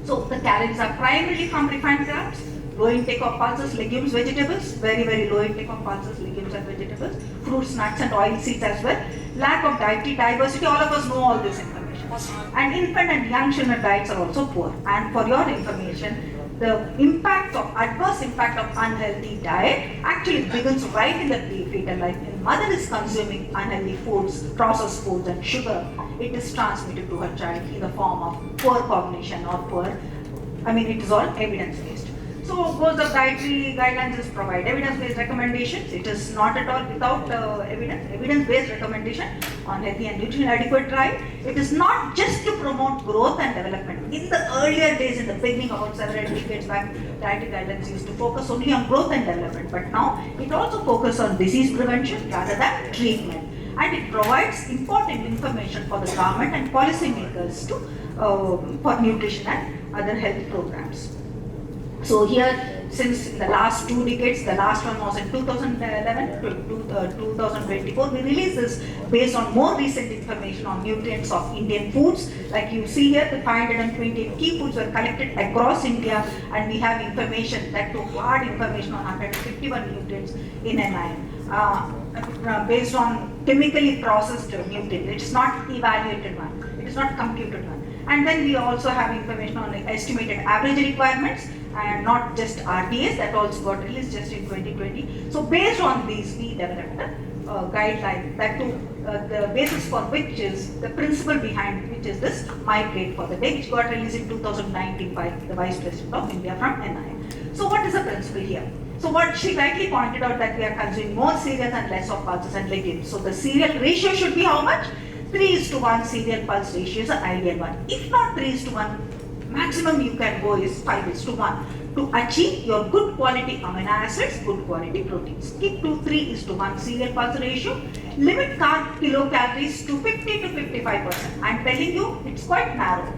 So the calories are primarily from refined carbs, low intake of pulses, legumes, vegetables, very, very low intake of pulses, legumes and vegetables, fruits, nuts and oil seeds as well. Lack of dietary diversity, all of us know all this information. And infant and young children diets are also poor. And for your information, the adverse impact of unhealthy diet actually begins right in the fetal life. When mother is consuming unhealthy foods, processed foods and sugar, it is transmitted to her child in the form of poor cognition or it is all evidence-based. So, goals of dietary guidelines is provide evidence-based recommendations. It is not at all without evidence-based recommendation on healthy and nutrition adequate diet. It is not just to promote growth and development. In the earlier days, in the beginning, about several decades back, dietary guidelines used to focus only on growth and development. But now, it also focuses on disease prevention rather than treatment. And it provides important information for the government and policymakers for nutrition and other health programs. So here, since the last 2 decades, the last one was in 2011 to 2024, we released this based on more recent information on nutrients of Indian foods. Like you see here, the 520 key foods were collected across India, and we have information, that too hard information on 151 nutrients in NIN. Based on chemically processed nutrients. It is not evaluated one, it is not computed one. And then we also have information on estimated average requirements, and not just RDAs, that also got released just in 2020. So based on these, we developed a guideline, that too, the basis for which is the principle behind which is this My Plate for the Day, which got released in 2019 by the Vice President of India from NIN. So what is the principle here? So what she rightly pointed out, that we are consuming more cereals and less of pulses and legumes. So the cereal ratio should be how much? 3:1 cereal pulse ratio is the ideal one. If not 3:1, maximum you can go is 5:1 to achieve your good quality amino acids, good quality proteins. Keep to 3:1 cereal pulse ratio. Limit carb kilocalories to 50 to 55%. I'm telling you, it's quite narrow.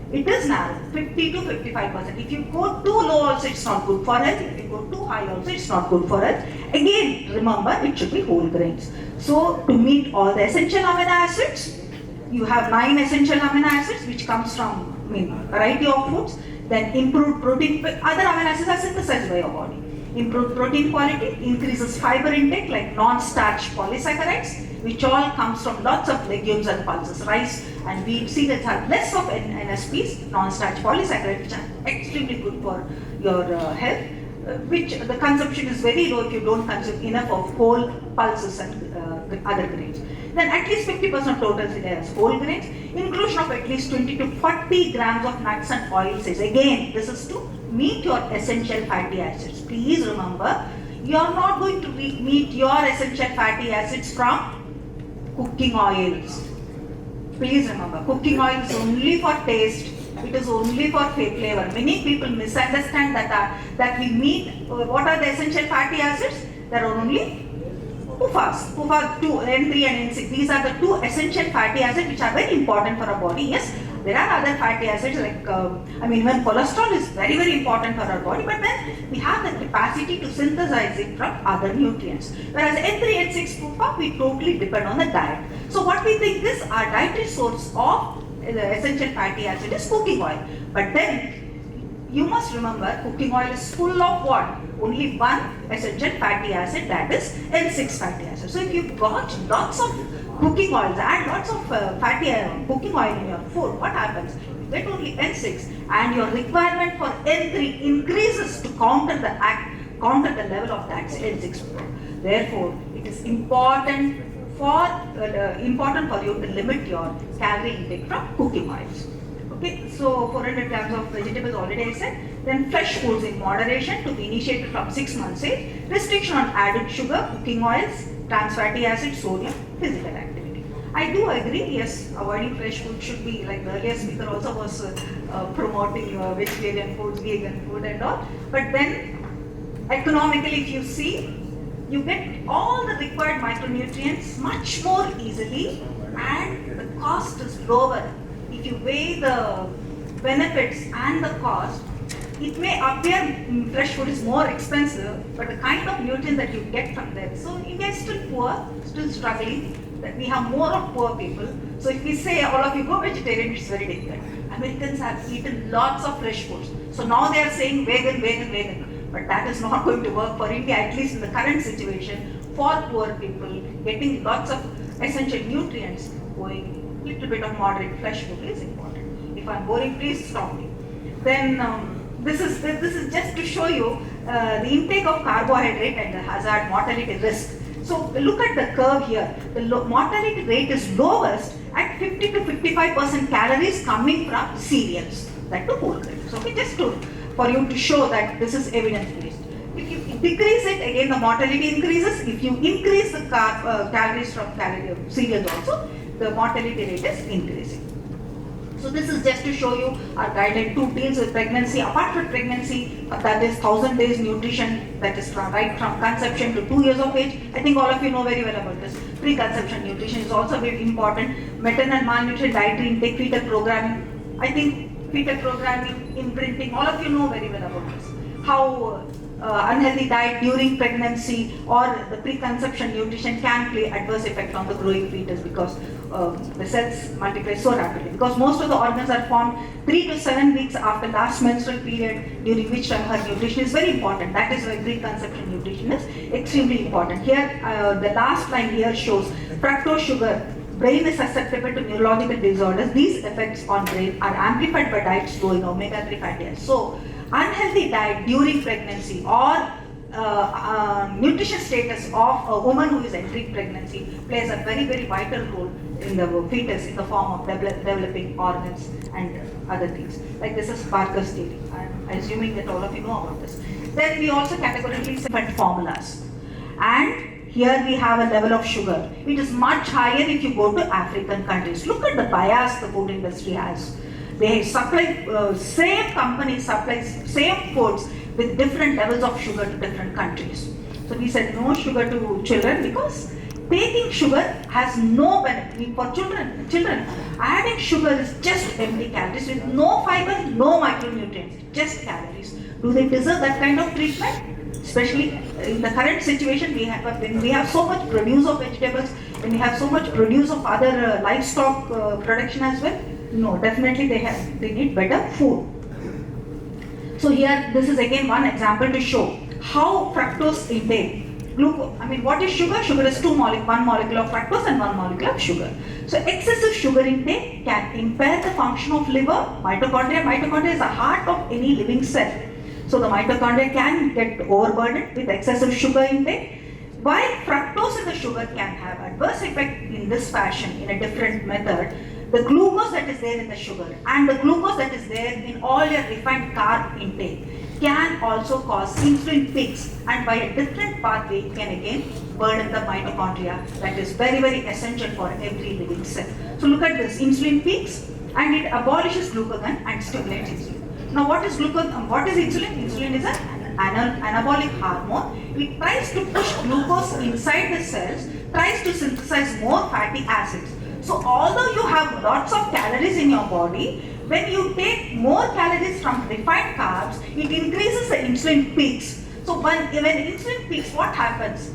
It is narrow, 50 to 55%. If you go too low also, it's not good for health. If you go too high also, it's not good for health. Again, remember, it should be whole grains. So, to meet all the essential amino acids, you have 9 essential amino acids which comes from variety of foods. Then improved protein, other amino acids are synthesized by your body. Improved protein quality, increases fiber intake like non-starch polysaccharides, which all comes from lots of legumes and pulses. Rice and wheat cereals have less of NSPs, non-starch polysaccharides, which are extremely good for your health, which the consumption is very low if you don't consume enough of whole pulses and other grains. Then at least 50% of total cereals whole grains, inclusion of at least 20 to 40 grams of nuts and oil seeds. Again, this is to meet your essential fatty acids. Please remember, You are not going to meet your essential fatty acids from cooking oils. Please remember, cooking oil is only for taste. It is only for flavor. Many people misunderstand that we meet. What are the essential fatty acids? There are only PUFAs, PUFA 2, N3 and N6. These are the two essential fatty acids which are very important for our body. Yes, there are other fatty acids like, even cholesterol is very, very important for our body, but then we have the capacity to synthesize it from other nutrients. Whereas N3, N6, PUFA, we totally depend on the diet. So what we think is our dietary source of the essential fatty acid is cooking oil. But then you must remember, cooking oil is full of what? Only one essential fatty acid, that is N6 fatty acid. So if you've got lots of cooking oils, add lots of cooking oil in your food, what happens? You get only N6 and your requirement for N3 increases to counter the level of that N6. Therefore, it is important for you to limit your calorie intake from cooking oils. Okay, so 400 grams of vegetables already I said. Then fresh foods in moderation to be initiated from 6 months age. Restriction on added sugar, cooking oils, trans fatty acids, sodium, physical activity. I do agree, yes, avoiding fresh food should be, like the earlier speaker also was promoting vegetarian foods, vegan food and all. But then economically, if you see, you get all the required micronutrients much more easily and the cost is lower. If you weigh the benefits and the cost, it may appear fresh food is more expensive, but the kind of nutrients that you get from there. So India is still poor, still struggling, that we have more of poor people. So if we say all of you go vegetarian, it's very difficult. Americans have eaten lots of fresh foods. So now they are saying vegan, vegan, vegan. But that is not going to work for India, at least in the current situation. For poor people, getting lots of essential nutrients, going little bit of moderate fresh food is important. If I'm boring, please stop me. Then this is just to show you the intake of carbohydrate and the hazard mortality risk. So look at the curve here. The mortality rate is lowest at 50 to 55% calories coming from cereals, that to whole grains. Okay, just for you to show that this is evidence-based. If you decrease it, again the mortality increases. If you increase the calories from cereals also, the mortality rate is increasing. So this is just to show you our guideline 2 deals with pregnancy. Apart from pregnancy, that is 1000 days nutrition, that is right from conception to 2 years of age. I think all of you know very well about this. Pre-conception nutrition is also very important. Maternal malnutrition, dietary intake, fetal programming. I think fetal programming, imprinting, all of you know very well about this. How unhealthy diet during pregnancy or the pre-conception nutrition can play adverse effect on the growing fetus, because the cells multiply so rapidly. Because most of the organs are formed 3 to 7 weeks after last menstrual period, during which time her nutrition is very important. That is why pre-conception nutrition is extremely important. Here, the last line here shows fructose sugar. Brain is susceptible to neurological disorders. These effects on brain are amplified by diets low in omega-3 fatty acids. So, unhealthy diet during pregnancy or nutrition status of a woman who is entering pregnancy plays a very, very vital role in the fetus in the form of developing organs and other things. Like this is Parker's theory. I'm assuming that all of you know about this. Then we also categorically different formulas. And here we have a level of sugar. It is much higher if you go to African countries. Look at the bias the food industry has. They supply, same company supplies same foods with different levels of sugar to different countries. So we said no sugar to children because taking sugar has no benefit for children. Adding sugar is just empty calories with no fiber, no micronutrients, just calories. Do they deserve that kind of treatment? Especially in the current situation when we have so much produce of vegetables, when we have so much produce of other livestock production as well. No, definitely they need better food. So here, this is again one example to show how fructose intake, what is sugar? Sugar is one molecule of fructose and one molecule of sugar. So excessive sugar intake can impair the function of liver, mitochondria. Mitochondria is the heart of any living cell. So the mitochondria can get overburdened with excessive sugar intake. While fructose in the sugar can have adverse effect in this fashion in a different method, the glucose that is there in the sugar and the glucose that is there in all your refined carb intake can also cause insulin peaks, and by a different pathway can again burden the mitochondria. That is very, very essential for every living cell. So look at this, insulin peaks and it abolishes glucagon and stimulates insulin. Now what is glucagon? What is insulin? Insulin is an anabolic hormone. It tries to push glucose inside the cells, tries to synthesize more fatty acids. So although you have lots of calories in your body, when you take more calories from refined carbs, it increases the insulin peaks. So when insulin peaks, what happens?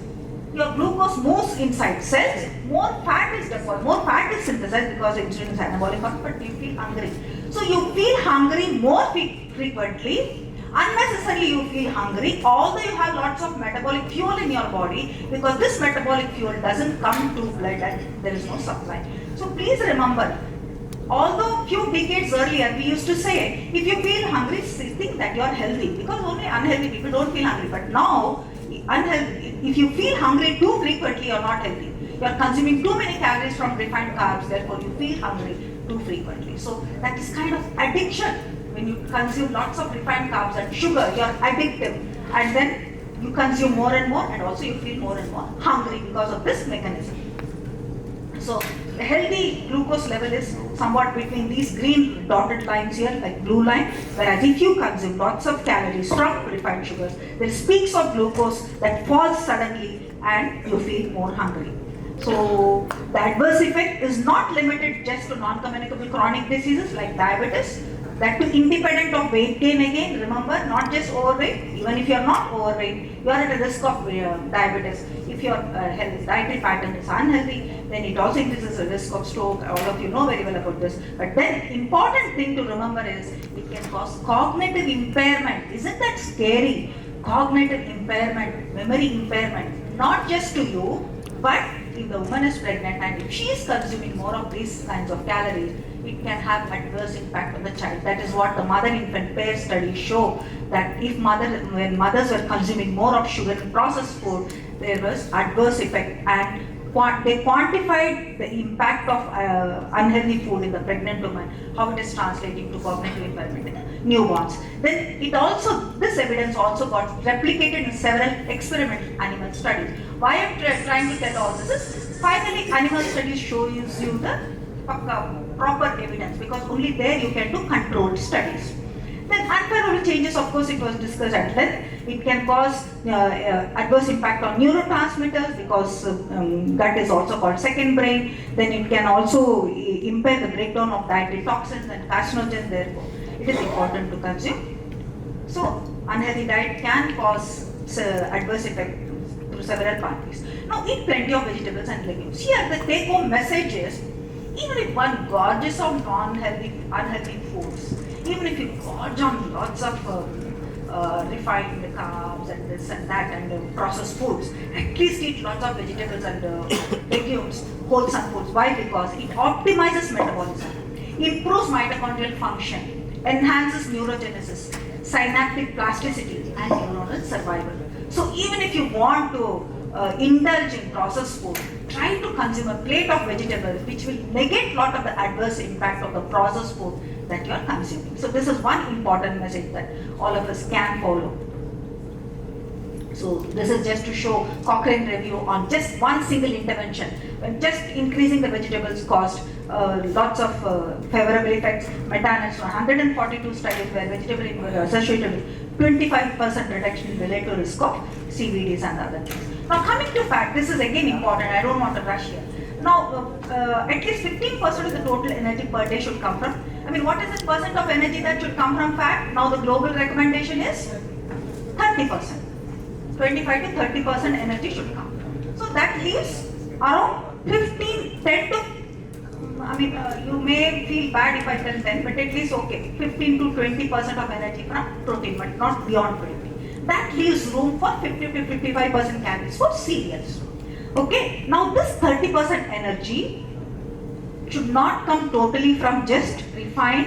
Your glucose moves inside cells, more fat is deposited, more fat is synthesized because insulin is anabolic hormone, but you feel hungry. So you feel hungry more frequently, unnecessarily you feel hungry, although you have lots of metabolic fuel in your body, because this metabolic fuel doesn't come to blood and there is no supply. So please remember, although few decades earlier we used to say, if you feel hungry, think that you are healthy, because only unhealthy people don't feel hungry. But now, if you feel hungry too frequently, you are not healthy. You are consuming too many calories from refined carbs, therefore you feel hungry too frequently. So that is kind of addiction. When you consume lots of refined carbs and sugar, you are addictive, and then you consume more and more, and also you feel more and more hungry because of this mechanism. So the healthy glucose level is somewhat between these green dotted lines here, like blue line, whereas if you consume lots of calories from refined sugars, there is peaks of glucose that falls suddenly and you feel more hungry. So the adverse effect is not limited just to non-communicable chronic diseases like diabetes, that too independent of weight gain again. Remember, not just overweight, even if you are not overweight, you are at a risk of diabetes. If your dietary pattern is unhealthy, then it also increases the risk of stroke. All of you know very well about this. But then important thing to remember is it can cause cognitive impairment. Isn't that scary? Cognitive impairment, memory impairment, not just to you, but if the woman is pregnant and if she is consuming more of these kinds of calories, it can have adverse impact on the child. That is what the mother-infant pair studies show, that if when mothers were consuming more of sugar and processed food, there was adverse effect, and they quantified the impact of unhealthy food in the pregnant woman, how it is translating to cognitive impairment in newborns. Then this evidence also got replicated in several experimental animal studies. Why I am trying to tell all this is, finally animal studies shows you the proper evidence, because only there you can do controlled studies. Then unfavorable changes, of course, it was discussed at length. It can cause adverse impact on neurotransmitters, because gut is also called second brain. Then it can also impair the breakdown of dietary toxins and carcinogens, therefore it is important to consume. So unhealthy diet can cause adverse effect through several pathways. Now eat plenty of vegetables and legumes. Here the take home message is, even if one gorges on unhealthy foods, even if you gorge on lots of refined carbs and this and that and processed foods, at least eat lots of vegetables and legumes, wholesome foods. Why? Because it optimizes metabolism, improves mitochondrial function, enhances neurogenesis, synaptic plasticity, and neuronal survival. So even if you want to indulge in processed food, try to consume a plate of vegetables, which will negate a lot of the adverse impact of the processed food that you are consuming. So this is one important message that all of us can follow. So this is just to show Cochrane review on just one single intervention, when just increasing the vegetables caused lots of favorable effects. Meta-analysis, 142 studies where vegetable were associated with 25% reduction in relative risk of CVDs and other things. Now coming to fat, this is again important, I don't want to rush here. Now at least 15% of the total energy per day should come from, what is the percent of energy that should come from fat? Now the global recommendation is 30%. 25 to 30% energy should come from. So that leaves around 10 to, you may feel bad if I tell 10, but at least okay, 15 to 20% of energy from protein, but not beyond 20. That leaves room for 50 to 55% calories for cereals. Okay, now this 30% energy should not come totally from just refined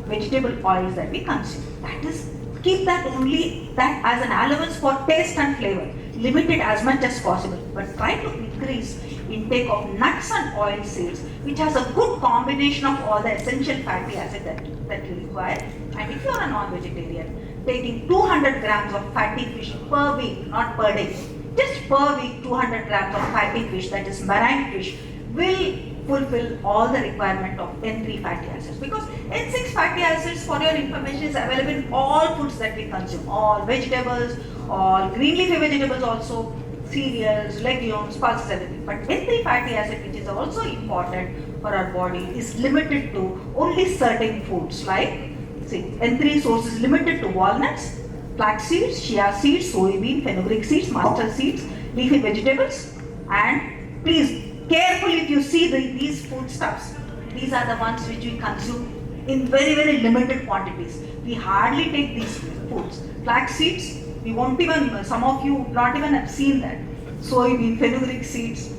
vegetable oils that we consume. That is, keep that only that as an allowance for taste and flavor. Limit it as much as possible, but try to increase intake of nuts and oil seeds, which has a good combination of all the essential fatty acids that you require. And if you are a non-vegetarian, taking 200 grams of fatty fish per week, not per day. Just per week, 200 grams of fatty fish, that is marine fish, will fulfill all the requirement of N3 fatty acids. Because N6 fatty acids, for your information, is available in all foods that we consume, all vegetables, all green leafy vegetables also, cereals, legumes, pulses, everything. But N3 fatty acid, which is also important for our body, is limited to only certain foods like, see, N3 source is limited to walnuts, flax seeds, chia seeds, soybean, fenugreek seeds, mustard seeds, leafy vegetables, and please carefully, if you see these foodstuffs, these are the ones which we consume in very, very limited quantities. We hardly take these foods. Flax seeds, we won't even, some of you not even have seen that. Soybean, fenugreek seeds,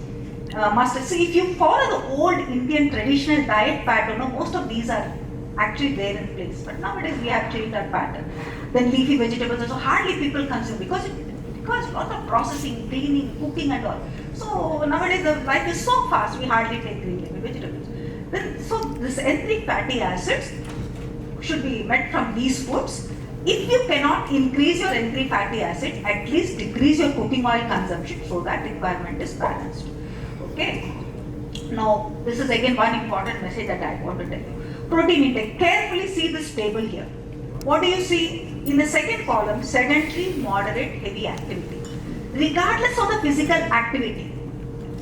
mustard. See, if you follow the old Indian traditional diet pattern, most of these are actually there in place. But nowadays we have changed our pattern. Then leafy vegetables also hardly people consume because lot of processing, cleaning, cooking and all. So nowadays the life is so fast, we hardly take green leafy vegetables. Then, so this N3 fatty acids should be met from these foods. If you cannot increase your N3 fatty acid, at least decrease your cooking oil consumption so that requirement is balanced. Okay. Now, this is again one important message that I want to tell you. Protein intake. Carefully see this table here. What do you see? In the second column, sedentary, moderate, heavy activity. Regardless of the physical activity,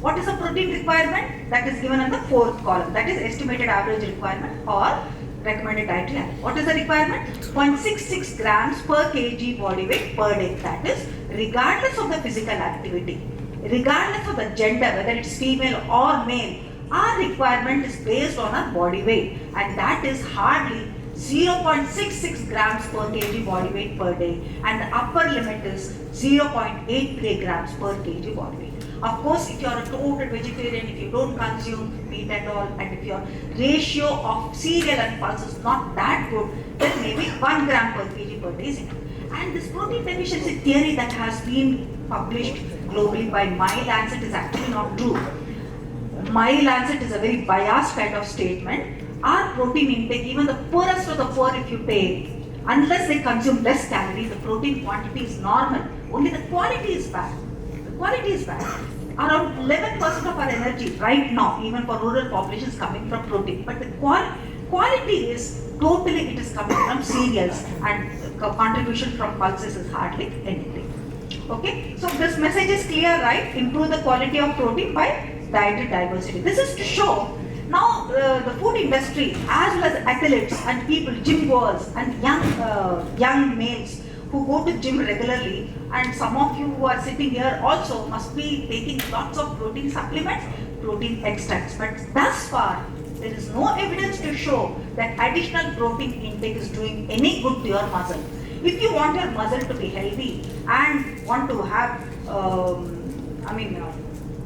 what is the protein requirement? That is given in the fourth column. That is estimated average requirement or recommended dietary average. What is the requirement? 0.66 grams per kg body weight per day. That is regardless of the physical activity, regardless of the gender, whether it's female or male, our requirement is based on our body weight, and that is hardly 0.66 grams per kg body weight per day, and the upper limit is 0.83 grams per kg body weight. Of course, if you are a total vegetarian, if you don't consume meat at all, and if your ratio of cereal and pulses is not that good, then maybe 1 gram per kg per day is enough. And this protein deficiency theory that has been published globally by My Lancet is actually not true. My Lancet is a very biased kind of statement. Our protein intake, even the poorest of the poor, if you take, unless they consume less calories, the protein quantity is normal. Only the quality is bad. The quality is bad. Around 11% of our energy right now, even for rural populations, coming from protein. But the quality is totally, it is coming from cereals, and contribution from pulses is hardly anything. Okay, so this message is clear, right? Improve the quality of protein by dietary diversity. This is to show now the food industry, as well as athletes and people, gym goers and young males who go to gym regularly, and some of you who are sitting here also must be taking lots of protein supplements, protein extracts. But thus far, there is no evidence to show that additional protein intake is doing any good to your muscle. If you want your muscle to be healthy and want to have,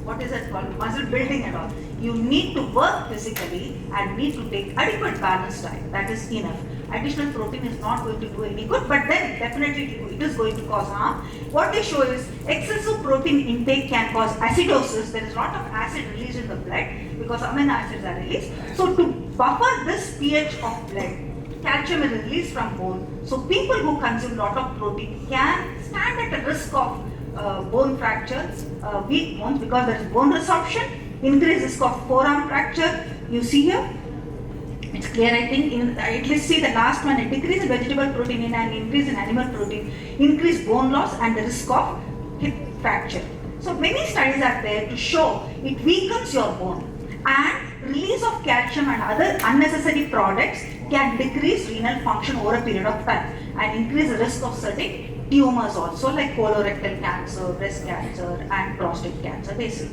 what is it called, muscle building and all, you need to work physically and need to take adequate balanced diet. That is enough. Additional protein is not going to do any good, but then definitely it is going to cause harm. What they show is excessive protein intake can cause acidosis. There is a lot of acid released in the blood because amino acids are released. So to buffer this pH of blood, calcium is released from bone. So people who consume lot of protein can stand at a risk of bone fracture, weak bones, because there is bone resorption, increased risk of forearm fracture. You see here, it's clear, I think. At least see the last one, a decrease in vegetable protein and increase in animal protein, increased bone loss and the risk of hip fracture. So many studies are there to show it weakens your bone, and release of calcium and other unnecessary products can decrease renal function over a period of time and increase the risk of certain tumors also, like colorectal cancer, breast cancer and prostate cancer, they say.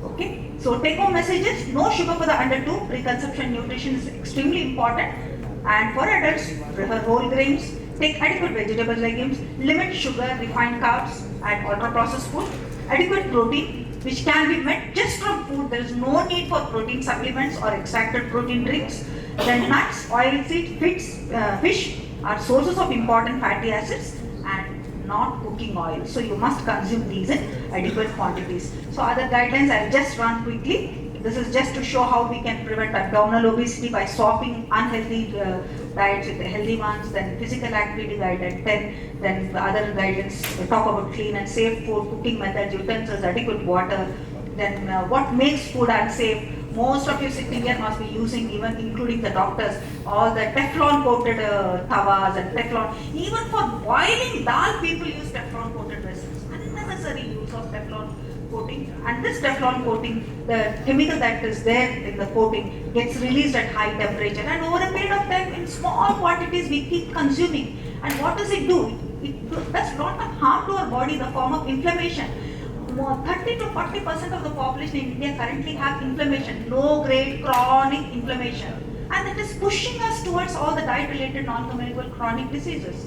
Okay, so take home messages: no sugar for the under 2, pre-conception nutrition is extremely important, and for adults prefer whole grains, take adequate vegetable legumes, limit sugar, refined carbs and ultra processed food, adequate protein which can be met just from food. There is no need for protein supplements or extracted protein drinks. Then nuts, oil seeds, fish are sources of important fatty acids and not cooking oil. So you must consume these in adequate quantities. So other guidelines I'll just run quickly. This is just to show how we can prevent abdominal obesity by swapping unhealthy diets with the healthy ones, then physical activity guide at 10, then the other guidance talk about clean and safe food, cooking methods, utensils, adequate water, then what makes food unsafe. Most of you sitting here must be using, even including the doctors, all the Teflon coated tawas and Teflon. Even for boiling dal, people use Teflon coated vessels. Unnecessary use of Teflon coating. And this Teflon coating, the chemical that is there in the coating gets released at high temperature. And over a period of time, in small quantities, we keep consuming. And what does it do? It does lot of harm to our body in the form of inflammation. 30 to 40% of the population in India currently have inflammation, low-grade chronic inflammation, and that is pushing us towards all the diet-related non-communicable chronic diseases.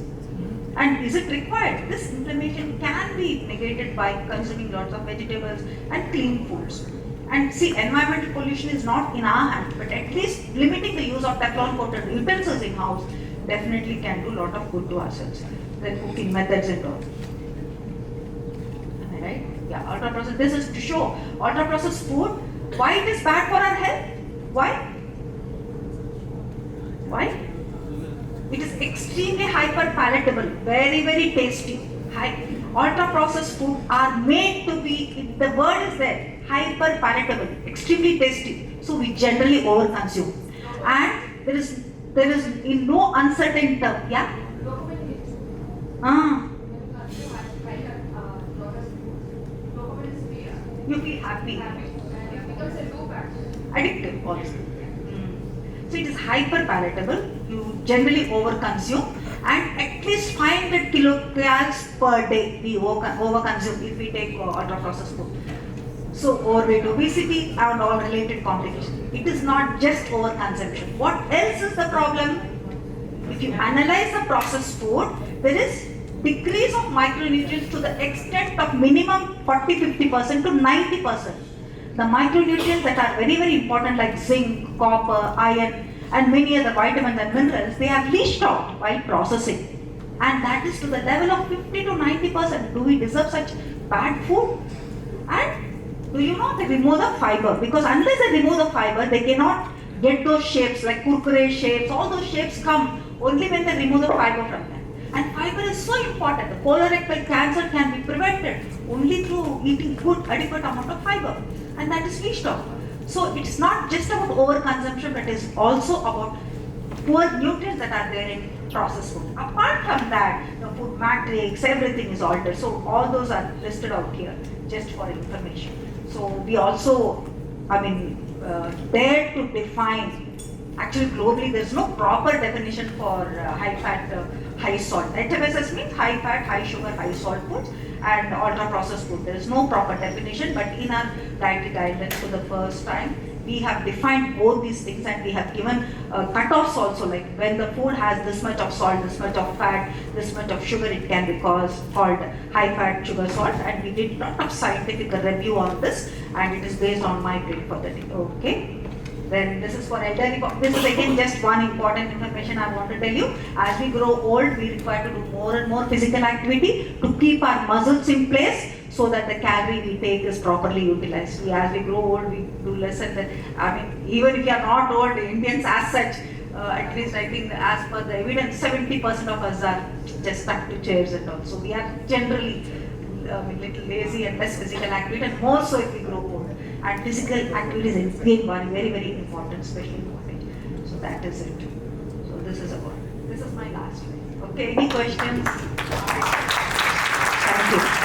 And is it required? This inflammation can be negated by consuming lots of vegetables and clean foods. And see, environmental pollution is not in our hand, but at least limiting the use of Teflon-coated utensils in house definitely can do a lot of good to ourselves. The cooking methods and all. Am I right? Yeah, ultra processed. This is to show ultra processed food, why it is bad for our health. Why? Why? It is extremely hyper palatable, very, very tasty. Ultra processed food are made to be, the word is there, hyper palatable, extremely tasty. So we generally overconsume. And there is in no uncertain term, yeah? You feel happy. Addictive also. So it is hyper palatable. You generally overconsume, and at least 500 kilocalories per day we overconsume if we take ultra processed food. So overweight, obesity, and all related complications. It is not just overconsumption. What else is the problem? If you analyze the processed food, there is decrease of micronutrients to the extent of minimum 40-50% to 90%. The micronutrients that are very, very important, like zinc, copper, iron, and many other vitamins and minerals, they are leached out while processing. And that is to the level of 50 to 90%. Do we deserve such bad food? And do you know they remove the fiber? Because unless they remove the fiber, they cannot get those shapes like kurkure shapes. All those shapes come only when they remove the fiber from them. And fiber is so important. The colorectal cancer can be prevented only through eating good, adequate amount of fiber. And that is leached out. So it's not just about overconsumption, but it is also about poor nutrients that are there in processed food. Apart from that, the food matrix, everything is altered. So all those are listed out here just for information. So we also, dare to define, actually globally there is no proper definition for high fat, high salt. HFSS means high fat, high sugar, high salt foods, and ultra processed food. There is no proper definition, but in our dietary guidelines for the first time, we have defined both these things, and we have given cutoffs also, like when the food has this much of salt, this much of fat, this much of sugar, it can be called high fat, sugar, salt, and we did a lot of scientific review on this, and it is based on my grade for that. Okay. Then this is for elderly. This is again just one important information I want to tell you. As we grow old, we require to do more and more physical activity to keep our muscles in place, so that the calorie we take is properly utilized. As we grow old, we do less and less. Even if you are not old, Indians as such, at least I think as per the evidence, 70% of us are just stuck to chairs and all. So we are generally little lazy and less physical activity, and more so if we grow old. And physical activity is again very, very important, especially in old age. So that is it. So this is my last slide. Okay, any questions? Thank you.